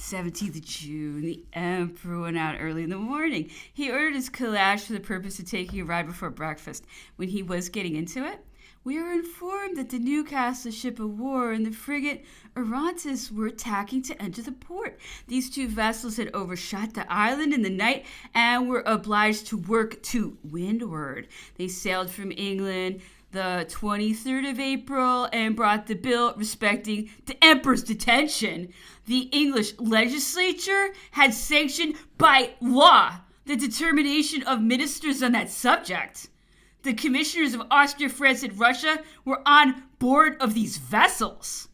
17th of June, the emperor went out early in the morning. He ordered his calash for the purpose of taking a ride before breakfast. When he was getting into it, we were informed that the Newcastle ship of war and the frigate Orontes were attacking to enter the port. These two vessels had overshot the island in the night and were obliged to work to windward. They sailed from England the 23rd of April and brought the bill respecting the emperor's detention. The English legislature had sanctioned by law the determination of ministers on that subject. The commissioners of Austria, France, and Russia were on board of these vessels.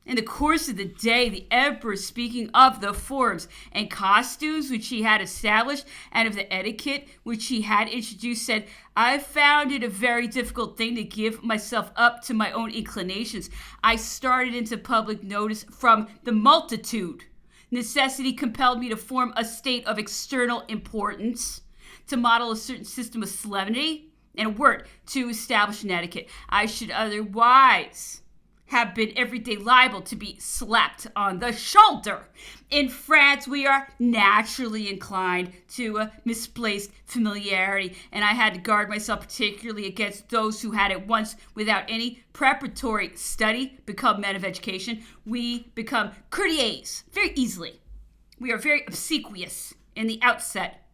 In the course of the day, the emperor, speaking of the forms and costumes which he had established and of the etiquette which he had introduced, said, I found it a very difficult thing to give myself up to my own inclinations. I started into public notice from the multitude. Necessity compelled me to form a state of external importance, to model a certain system of solemnity, and a word, to establish an etiquette. I should otherwise have been every day liable to be slapped on the shoulder. In France, we are naturally inclined to misplaced familiarity, and I had to guard myself particularly against those who had at once, without any preparatory study, become men of education. We become courtiers very easily. We are very obsequious in the outset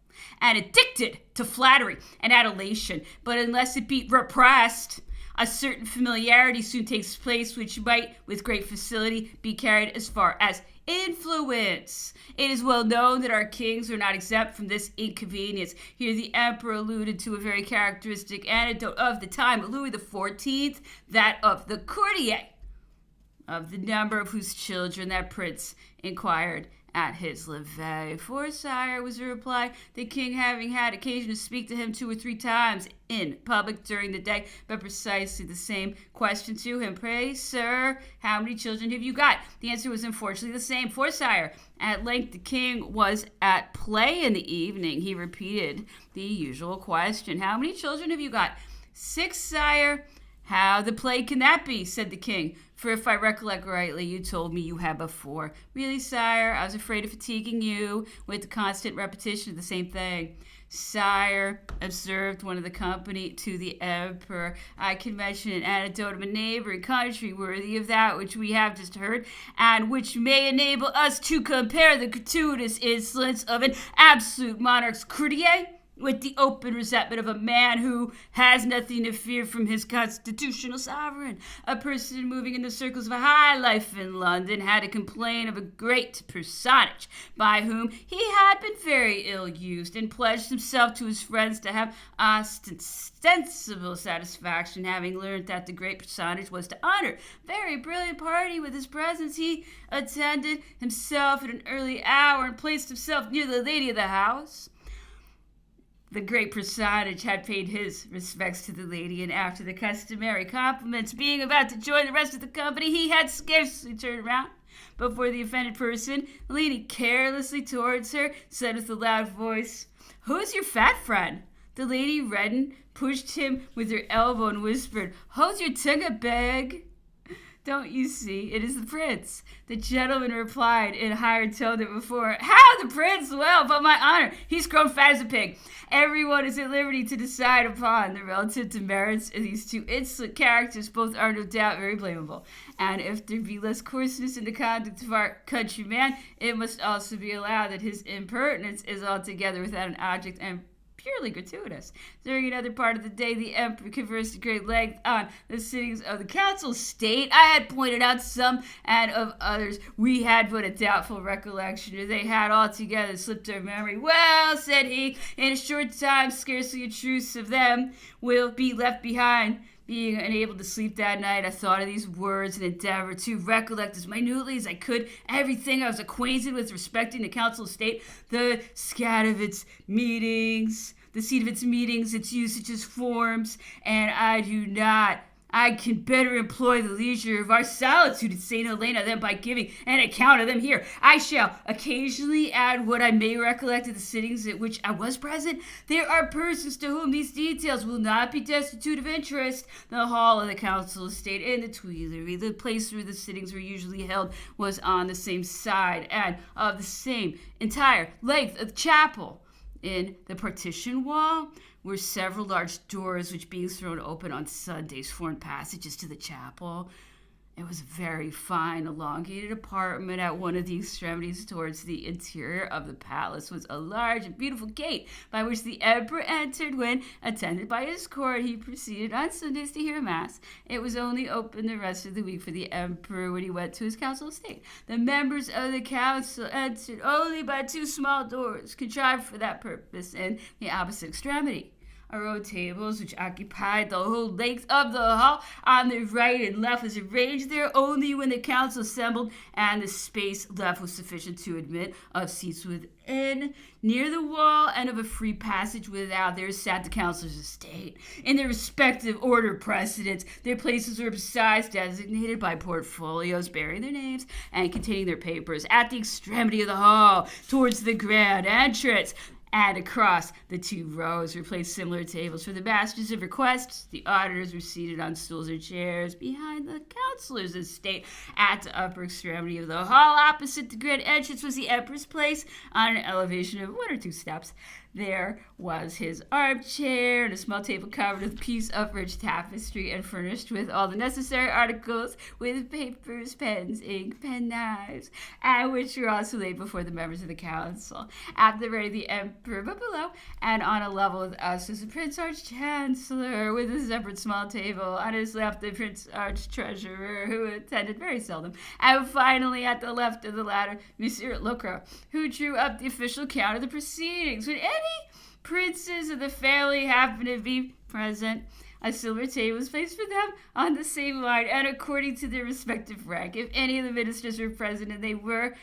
and addicted to flattery and adulation, but unless it be repressed, a certain familiarity soon takes place which might, with great facility, be carried as far as influence. It is well known that our kings are not exempt from this inconvenience. Here the emperor alluded to a very characteristic anecdote of the time of Louis XIV, that of the courtier, of the number of whose children that prince inquired at his levee. For, sire, was the reply, the king having had occasion to speak to him 2 or 3 times in public during the day, but precisely the same question to him. Pray, sir, how many children have you got? The answer was unfortunately the same. For, sire, at length the king was at play in the evening. He repeated the usual question. How many children have you got? 6, sire. How the plague can that be? Said the king. For if I recollect rightly, you told me you had before. Really, sire, I was afraid of fatiguing you with the constant repetition of the same thing. Sire, observed one of the company to the emperor, I can mention an anecdote of a neighboring country worthy of that which we have just heard, and which may enable us to compare the gratuitous insolence of an absolute monarch's courtier with the open resentment of a man who has nothing to fear from his constitutional sovereign. A person moving in the circles of a high life in London had to complain of a great personage by whom he had been very ill used, and pledged himself to his friends to have ostensible satisfaction, having learned that the great personage was to honor very brilliant party with his presence. He attended himself at an early hour and placed himself near the lady of the house. The great personage had paid his respects to the lady, and after the customary compliments, being about to join the rest of the company, he had scarcely turned round before the offended person, leaning carelessly towards her, said with a loud voice, "Who's your fat friend?" The lady reddened, pushed him with her elbow, and whispered, "Hold your tongue, I beg." Don't you see? It is the prince. The gentleman replied in a higher tone than before, "How, the prince? Well, but my honor, he's grown fat as a pig." Everyone is at liberty to decide upon the relative demerits of these two insolent characters. Both are no doubt very blamable. And if there be less coarseness in the conduct of our countryman, it must also be allowed that his impertinence is altogether without an object and purely gratuitous. During another part of the day, the emperor conversed at great length on the sittings of the council of state. I had pointed out some, and of others we had but a doubtful recollection, or they had altogether slipped our memory. Well, said he, in a short time scarcely a truce of them will be left behind. Being unable to sleep that night, I thought of these words and endeavored to recollect as minutely as I could everything I was acquainted with respecting the Council of State, the scat of its meetings, the seat of its meetings, its usages, forms, and I I can better employ the leisure of our solitude at St. Helena than by giving an account of them here. I shall occasionally add what I may recollect of the sittings at which I was present. There are persons to whom these details will not be destitute of interest. The hall of the council estate and the Tuileries, the place where the sittings were usually held, was on the same side and of the same entire length of the chapel. In the partition wall were several large doors which, being thrown open on Sundays, formed passages to the chapel. It was a very fine, elongated apartment. At one of the extremities towards the interior of the palace was a large and beautiful gate by which the emperor entered. When, attended by his court, he proceeded on Sundays to hear mass. It was only open the rest of the week for the emperor when he went to his council estate. The members of the council entered only by two small doors, contrived for that purpose in the opposite extremity. A row of tables which occupied the whole length of the hall on the right and left was arranged there only when the council assembled, and the space left was sufficient to admit of seats within. Near the wall and of a free passage without there sat the councilors of state in their respective order precedence. Their places were besides designated by portfolios bearing their names and containing their papers at the extremity of the hall towards the grand entrance. And across the two rows were placed similar tables for the masters of requests. The auditors were seated on stools or chairs behind the councilors of state. At the upper extremity of the hall, opposite the grand entrance, was the emperor's place on an elevation of 1 or 2 steps. There was his armchair and a small table covered with a piece of rich tapestry and furnished with all the necessary articles, with papers, pens, ink, penknives, and which were also laid before the members of the council. At the right of the emperor, but below, and on a level with us, was the Prince Arch-Chancellor, with a separate small table. On his left, the Prince Arch-Treasurer, who attended very seldom. And finally, at the left of the latter, Monsieur Locro, who drew up the official account of the proceedings. When any princes of the family happened to be present, a silver table was placed for them on the same line and according to their respective rank. If any of the ministers were present, and they were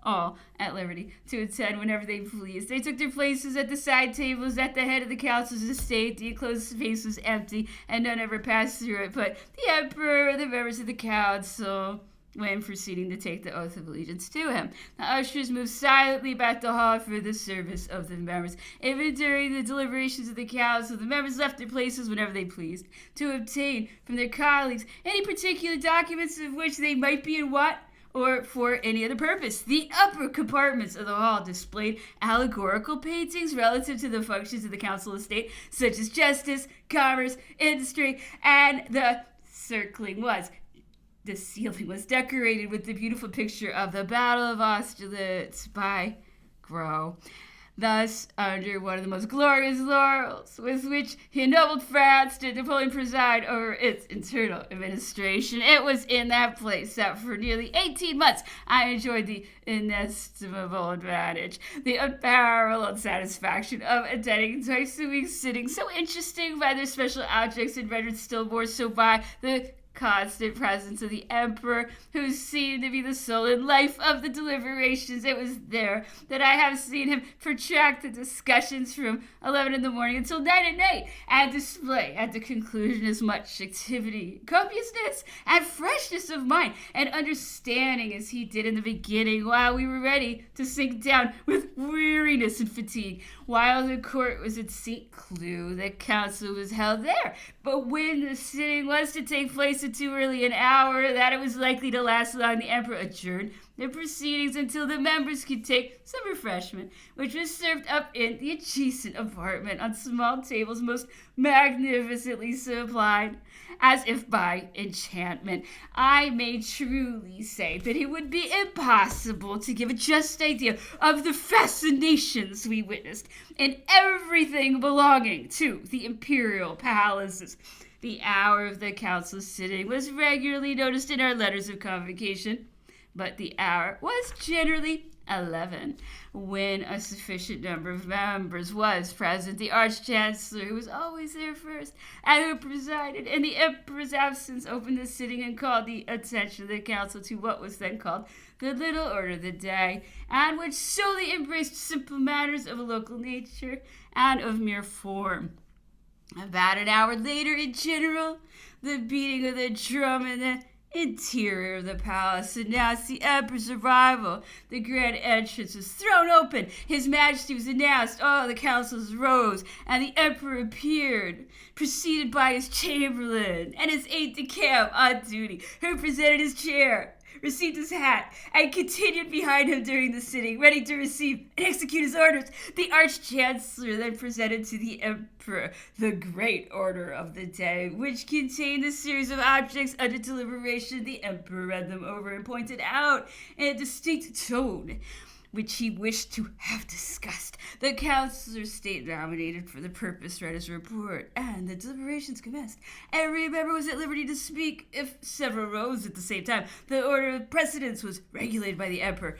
all at liberty to attend whenever they pleased, they took their places at the side tables at the head of the council's estate. The enclosed space was empty, and none ever passed through it but the emperor or the members of the council when proceeding to take the oath of allegiance to him. The ushers moved silently about the hall for the service of the members. Even during the deliberations of the council, the members left their places whenever they pleased, to obtain from their colleagues any particular documents of which they might be in want, or for any other purpose. The upper compartments of the hall displayed allegorical paintings relative to the functions of the council estate, such as justice, commerce, industry, and the ceiling was decorated with the beautiful picture of the Battle of Austerlitz by Gros. Thus, under one of the most glorious laurels with which he ennobled France, did Napoleon preside over its internal administration. It was in that place that for nearly 18 months I enjoyed the inestimable advantage, the unparalleled satisfaction of attending twice a week sittings, so interesting by their special objects and rendered still more so by the constant presence of the emperor, who seemed to be the soul and life of the deliberations. It was there that I have seen him protract the discussions from 11 in the morning until 9 at night, and display at the conclusion as much activity, copiousness, and freshness of mind and understanding as he did in the beginning, while we were ready to sink down with weariness and fatigue. While the court was at St. Cloud, the council was held there, but when the sitting was to take place at too early an hour that it was likely to last long, the emperor adjourned the proceedings until the members could take some refreshment, which was served up in the adjacent apartment on small tables most magnificently supplied. As if by enchantment, I may truly say that it would be impossible to give a just idea of the fascinations we witnessed in everything belonging to the imperial palaces. The hour of the council sitting was regularly noticed in our letters of convocation, but the hour was generally 11. When a sufficient number of members was present, the Arch-Chancellor, who was always there first, and who presided in the emperor's absence, opened the sitting and called the attention of the council to what was then called the little order of the day, and which solely embraced simple matters of a local nature and of mere form. About an hour later, in general, The beating of the drum in the interior of the palace announced the emperor's arrival. The grand entrance was thrown open. His Majesty was announced. All the councils rose, and the emperor appeared, preceded by his chamberlain and his aide-de-camp on duty, who presented his chair, received his hat, and continued behind him during the sitting, ready to receive and execute his orders. The Arch-Chancellor then presented to the Emperor the Great Order of the Day, which contained a series of objects under deliberation. The Emperor read them over and pointed out in a distinct tone which he wished to have discussed. The councillor state nominated for the purpose read his report, and the deliberations commenced. Every member was at liberty to speak if several rose at the same time. The order of precedence was regulated by the emperor.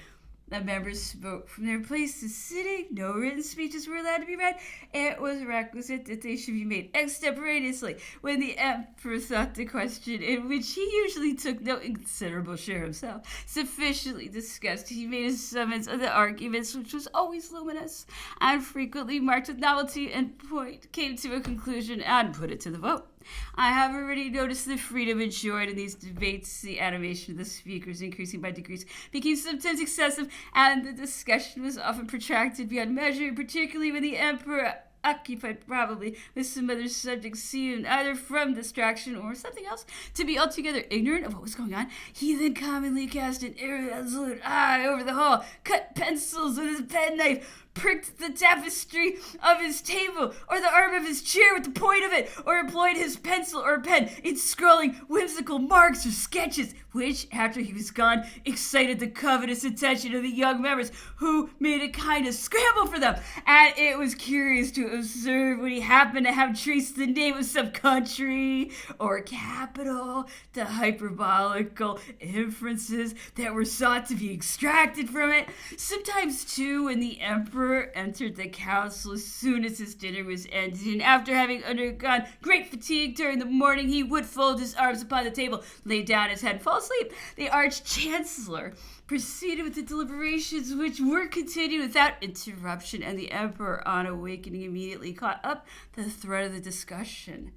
The members spoke from their places sitting. No written speeches were allowed to be read. It was requisite that they should be made extemporaneously. When the emperor thought the question, in which he usually took no inconsiderable share himself, sufficiently discussed, he made a summons of the arguments, which was always luminous and frequently marked with novelty and point, came to a conclusion, and put it to the vote. I have already noticed the freedom enjoyed in these debates. The animation of the speakers, increasing by degrees, became sometimes excessive, and the discussion was often protracted beyond measure, particularly when the emperor, occupied probably with some other subject, seemed, either from distraction or something else, to be altogether ignorant of what was going on. He then commonly cast an irresolute eye over the hall, cut pencils with his penknife, pricked the tapestry of his table or the arm of his chair with the point of it, or employed his pencil or pen in scrawling whimsical marks or sketches, which, after he was gone, excited the covetous attention of the young members, who made a kind of scramble for them. And it was curious to observe when he happened to have traced the name of some country or capital, the hyperbolical inferences that were sought to be extracted from it. Sometimes, too, when the emperor entered the council as soon as his dinner was ended, and after having undergone great fatigue during the morning, he would fold his arms upon the table, lay down his head, and fall asleep. The Arch-Chancellor proceeded with the deliberations, which were continued without interruption, and the emperor, on awakening, immediately caught up the thread of the discussion,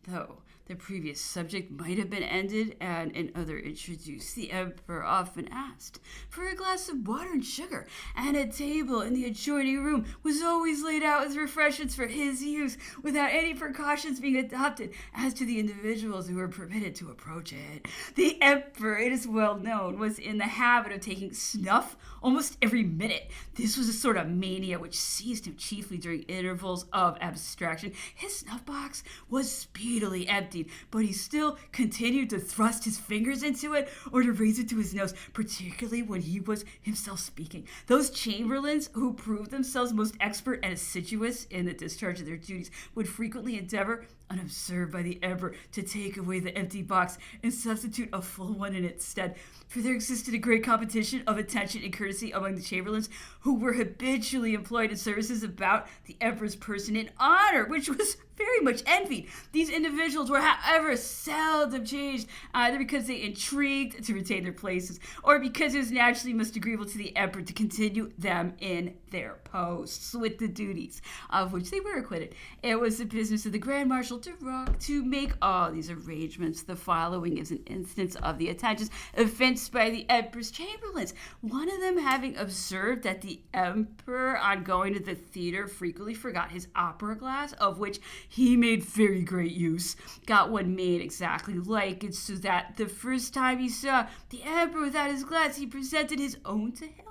though the previous subject might have been ended and another introduced. The emperor often asked for a glass of water and sugar, and a table in the adjoining room was always laid out with refreshments for his use, without any precautions being adopted as to the individuals who were permitted to approach it. The emperor, it is well known, was in the habit of taking snuff almost every minute. This was a sort of mania which seized him chiefly during intervals of abstraction. His snuff box was speedily emptied, but he still continued to thrust his fingers into it or to raise it to his nose, particularly when he was himself speaking. Those chamberlains who proved themselves most expert and assiduous in the discharge of their duties would frequently endeavor, unobserved by the emperor, to take away the empty box and substitute a full one in its stead. For there existed a great competition of attention and courtesy among the chamberlains, who were habitually employed in services about the emperor's person in honor, which was very much envied. These individuals were, however, seldom changed, either because they intrigued to retain their places, or because it was naturally most agreeable to the emperor to continue them in their posts with the duties of which they were acquitted. It was the business of the Grand Marshal to make all these arrangements. The following is an instance of the attentions evinced by the emperor's chamberlains. One of them, having observed that the emperor, on going to the theater, frequently forgot his opera glass, of which he made very great use, got one made exactly like it, so that the first time he saw the emperor without his glass, he presented his own to him,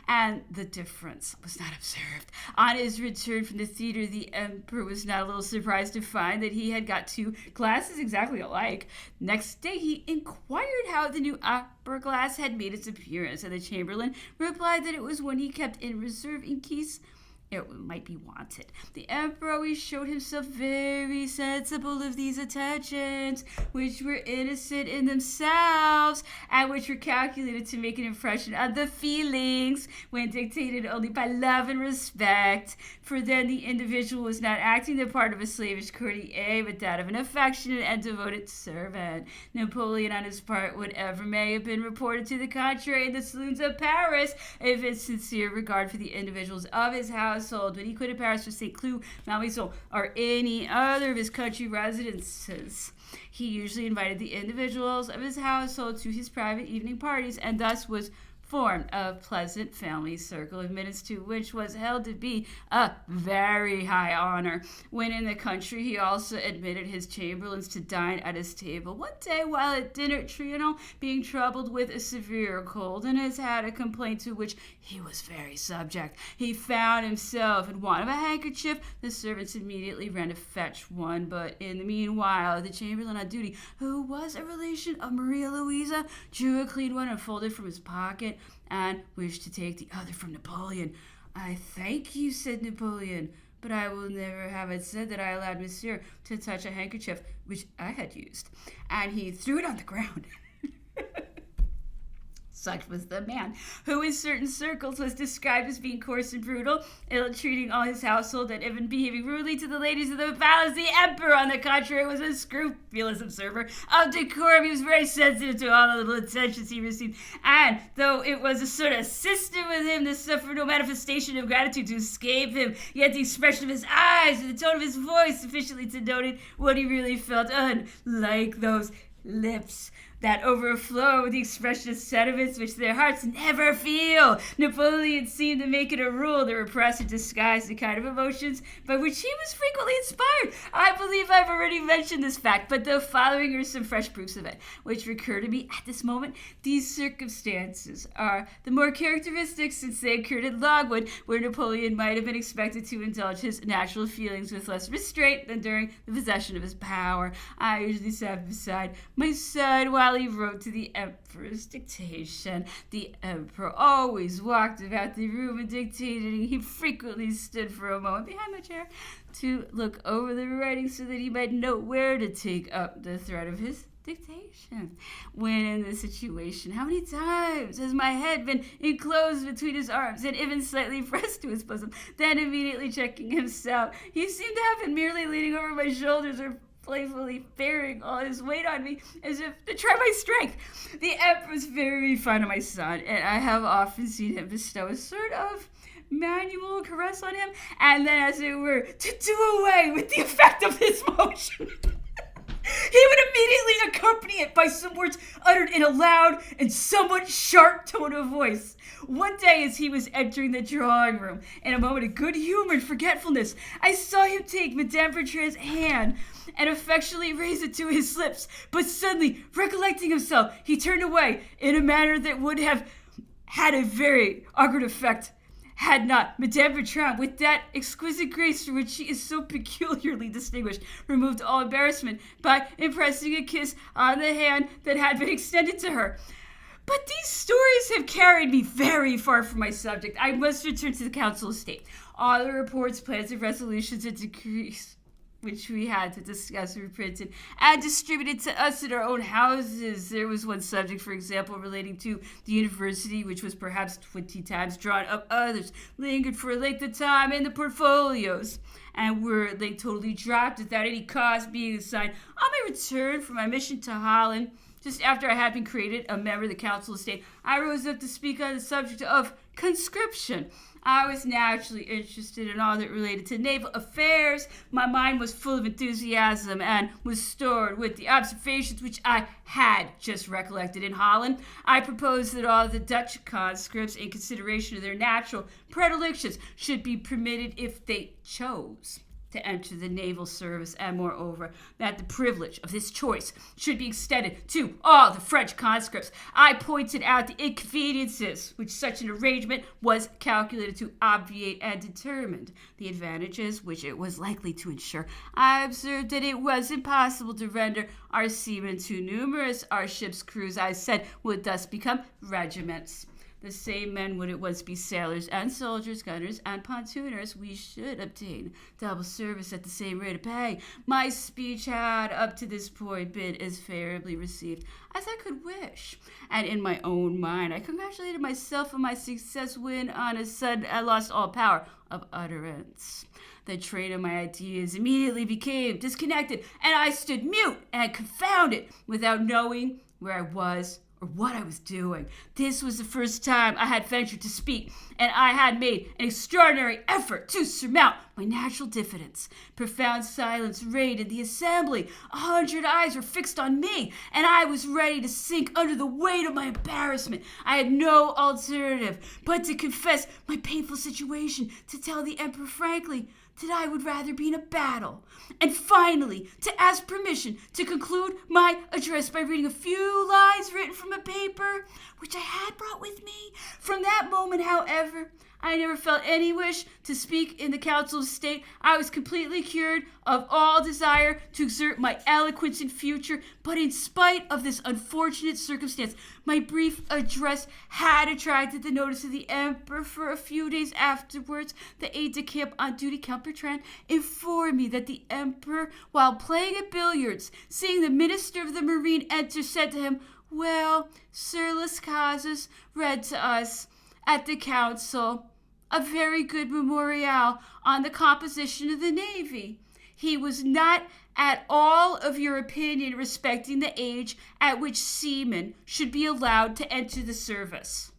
and the difference was not observed. On his return from the theater, the emperor was not a little surprised to find that he had got two glasses exactly alike. Next day, he inquired how the new opera glass had made its appearance, and the chamberlain replied that it was one he kept in reserve in case it might be wanted. The emperor always showed himself very sensible of these attentions, which were innocent in themselves, and which were calculated to make an impression on the feelings when dictated only by love and respect. For then the individual was not acting the part of a slavish courtier, but that of an affectionate and devoted servant. Napoleon, on his part, whatever may have been reported to the contrary in the saloons of Paris, evinced sincere regard for the individuals of his house, household when he quitted Paris for St. Cloud, Malmaison, or any other of his country residences. He usually invited the individuals of his household to his private evening parties, and thus was formed a pleasant family circle, admittance to which was held to be a very high honor. When in the country, he also admitted his chamberlains to dine at his table. One day, while at dinner, Trianon, being troubled with a severe cold, and has had a complaint to which he was very subject, he found himself in want of a handkerchief. The servants immediately ran to fetch one, but in the meanwhile, the chamberlain on duty, who was a relation of Maria Louisa, drew a clean one and folded from his pocket, and wished to take the other from Napoleon. "I thank you," said Napoleon, "but I will never have it said that I allowed Monsieur to touch a handkerchief which I had used." And he threw it on the ground. Such was the man, who in certain circles was described as being coarse and brutal, ill-treating all his household, and even behaving rudely to the ladies of the palace. The emperor, on the contrary, was a scrupulous observer of decorum. He was very sensitive to all the little attentions he received, and though it was a sort of system with him to suffer no manifestation of gratitude to escape him, yet the expression of his eyes and the tone of his voice sufficiently denoted what he really felt, unlike those lips that overflow with the expression of sentiments which their hearts never feel. Napoleon seemed to make it a rule to repress and disguise the kind of emotions by which he was frequently inspired. I believe I've already mentioned this fact, but the following are some fresh proofs of it, which recur to me at this moment. These circumstances are the more characteristic since they occurred at Logwood, where Napoleon might have been expected to indulge his natural feelings with less restraint than during the possession of his power. I usually sat beside my son while he wrote to the emperor's dictation. The emperor always walked about the room and dictated, and he frequently stood for a moment behind my chair to look over the writing so that he might know where to take up the thread of his dictation. When in this situation, how many times has my head been enclosed between his arms and even slightly pressed to his bosom, then immediately checking himself, he seemed to have been merely leaning over my shoulders or playfully bearing all his weight on me as if to try my strength. The emperor was very fond of my son, and I have often seen him bestow a sort of manual caress on him, and then, as it were, to do away with the effect of his motion. He would immediately accompany it by some words uttered in a loud and somewhat sharp tone of voice. One day, as he was entering the drawing room, in a moment of good humor and forgetfulness, I saw him take Madame Bertrand's hand and affectionately raise it to his lips. But suddenly, recollecting himself, he turned away in a manner that would have had a very awkward effect had not Madame Bertrand, with that exquisite grace for which she is so peculiarly distinguished, removed all embarrassment by impressing a kiss on the hand that had been extended to her. But these stories have carried me very far from my subject. I must return to the Council of State. All the reports, plans, and resolutions and decrees which we had to discuss were printed and distributed to us in our own houses. There was one subject, for example, relating to the university, which was perhaps 20 times drawn up. Others lingered for a length of time in the portfolios and were totally dropped without any cause being assigned. On my return from my mission to Holland, just after I had been created a member of the Council of State, I rose up to speak on the subject of conscription. I was naturally interested in all that related to naval affairs. My mind was full of enthusiasm and was stored with the observations which I had just recollected in Holland. I proposed that all the Dutch conscripts, in consideration of their natural predilections, should be permitted, if they chose, to enter the naval service, and moreover, that the privilege of this choice should be extended to all the French conscripts. I pointed out the inconveniences which such an arrangement was calculated to obviate and determined the advantages which it was likely to ensure. I observed that it was impossible to render our seamen too numerous. Our ship's crews, I said, would thus become regiments. The same men would at once be sailors and soldiers, gunners and pontooners. We should obtain double service at the same rate of pay. My speech had, up to this point, been as favorably received as I could wish. And in my own mind, I congratulated myself on my success when, on a sudden, I lost all power of utterance. The train of my ideas immediately became disconnected, and I stood mute and confounded without knowing where I was or what I was doing. This was the first time I had ventured to speak, and I had made an extraordinary effort to surmount my natural diffidence. Profound silence reigned in the assembly. 100 eyes were fixed on me, and I was ready to sink under the weight of my embarrassment. I had no alternative but to confess my painful situation, to tell the emperor frankly that I would rather be in a battle, and finally to ask permission to conclude my address by reading a few lines written from a paper which I had brought with me. From that moment, however, I never felt any wish to speak in the Council of State. I was completely cured of all desire to exert my eloquence in future, but in spite of this unfortunate circumstance, my brief address had attracted the notice of the emperor. For a few days afterwards, the aide-de-camp on duty, Count Bertrand, informed me that the emperor, while playing at billiards, seeing the minister of the marine enter, said to him, "Well, Sir Las Casas read to us at the council a very good memorial on the composition of the navy. He was not at all of your opinion respecting the age at which seamen should be allowed to enter the service."